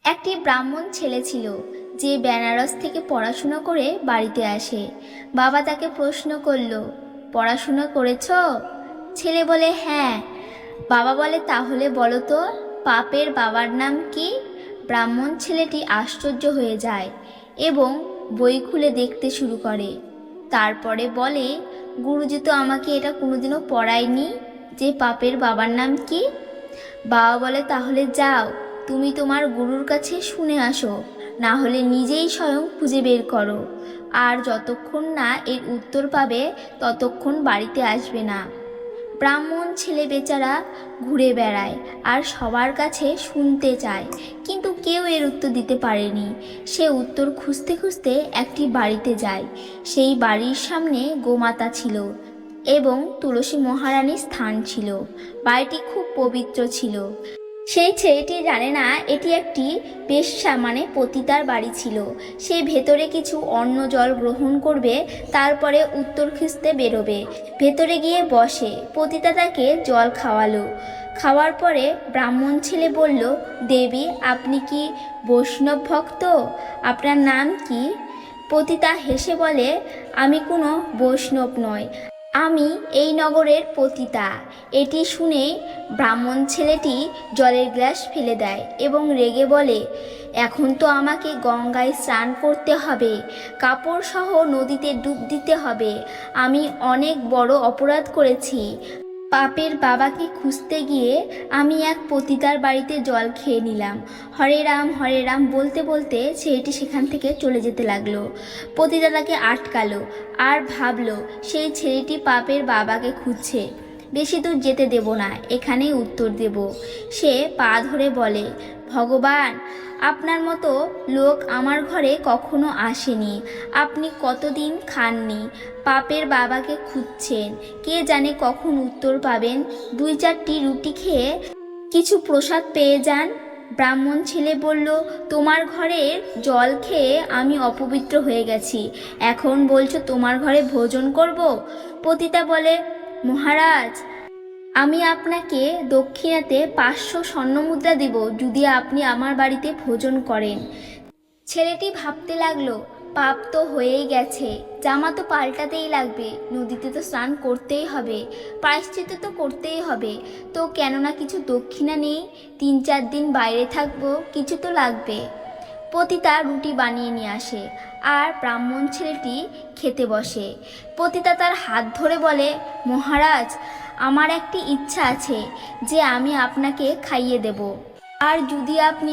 একটি ব্রাহ্মণ ছেলে ছিল যে বেনারস থেকে পড়াশোনা করে বাড়িতে আসে। বাবা তাকে প্রশ্ন করলো, পড়াশোনা করেছ? ছেলে বলে হ্যাঁ। বাবা বলে তাহলে বলো তো, পাপের বাবার নাম কি? ব্রাহ্মণ ছেলেটি আশ্চর্য হয়ে যায় এবং বই খুলে দেখতে শুরু করে। তারপরে বলে, গুরুজি তো আমাকে এটা কোনোদিনও পড়ায়নি যে পাপের বাবার নাম কি। বাবা বলে তাহলে যাও, তুমি তোমার গুরুর কাছে শুনে আসো, না হলে নিজেই স্বয়ং খুঁজে বের করো। আর যতক্ষণ না এর উত্তর পাবে ততক্ষণ বাড়িতে আসবে না। ব্রাহ্মণ ছেলে বেচারা ঘুরে বেড়ায় আর সবার কাছে শুনতে চায়, কিন্তু কেউ এর উত্তর দিতে পারেনি। সে উত্তর খুঁজতে খুঁজতে একটি বাড়িতে যায়। সেই বাড়ির সামনে গোমাতা ছিল এবং তুলসী মহারানীর স্থান ছিল। বাড়িটি খুব পবিত্র ছিল। সেই ছেলেটি জানে না এটি একটি বেশ্যা মানে পতিতার বাড়ি ছিল। সে ভেতরে কিছু অন্ন জল গ্রহণ করবে, তারপরে উত্তর খুঁজতে বেরোবে। ভেতরে গিয়ে বসে, পতিতা তাকে জল খাওয়ালো। খাওয়ার পরে ব্রাহ্মণ ছেলে বলল, দেবী আপনি কি বৈষ্ণব ভক্ত? আপনার নাম কি? পতিতা হেসে বলে, আমি কোনো বৈষ্ণব নয়, আমি এই নগরের পতিতা। এটি শুনে ব্রাহ্মণ ছেলেটি জলের গ্লাস ফেলে দেয় এবং রেগে বলে, এখন তো আমাকে গঙ্গায় স্নান করতে হবে, কাপড় সহ নদীতে ডুব দিতে হবে। আমি অনেক বড় অপরাধ করেছি। পাপের বাবাকে খুঁজতে গিয়ে আমি এক পতিতার বাড়িতে জল খেয়ে নিলাম। হরে রাম বলতে বলতে ছেলেটি সেখান থেকে চলে যেতে লাগলো। পতিতা তাকে আটকালো আর ভাবলো সেই ছেলেটি পাপের বাবাকে খুঁজছে, বেশি দূর যেতে দেব না, এখানেই উত্তর দেব। সে পা ধরে বলে, ভগবান আপনার মতো লোক আমার ঘরে কখনো আসেনি, আপনি কতদিন খাননি, পাপের বাবাকে খুঁজছেন, কে জানে কখন উত্তর পাবেন। 2-4টি রুটি খেয়ে কিছু প্রসাদ পেয়ে যান। ব্রাহ্মণ ছেলে বলল, তোমার ঘরের জল খেয়ে আমি অপবিত্র হয়ে গেছি, এখন বলছো তোমার ঘরে ভোজন করব? পতিতা বলে, মহারাজ আমি আপনাকে দক্ষিণাতে 500 স্বর্ণমুদ্রা দেব যদি আপনি আমার বাড়িতে ভোজন করেন। ছেলেটি ভাবতে লাগলো, পাপ তো হয়েই গেছে, জামা তো পাল্টাতেই লাগবে, নদীতে তো স্নান করতেই হবে, প্রায়শ্চিত্ত তো করতেই হবে, তো কেননা কিছু দক্ষিণা নেই, 3-4 দিন বাইরে থাকবো, কিছু তো লাগবে। পতিতা রুটি বানিয়ে নিয়ে আসে আর ব্রাহ্মণ ছেলেটি খেতে বসে। পতিতা তার হাত ধরে বলে, মহারাজ আমার একটি ইচ্ছা আছে যে আমি আপনাকে খাইয়ে দেব, আর যদি আপনি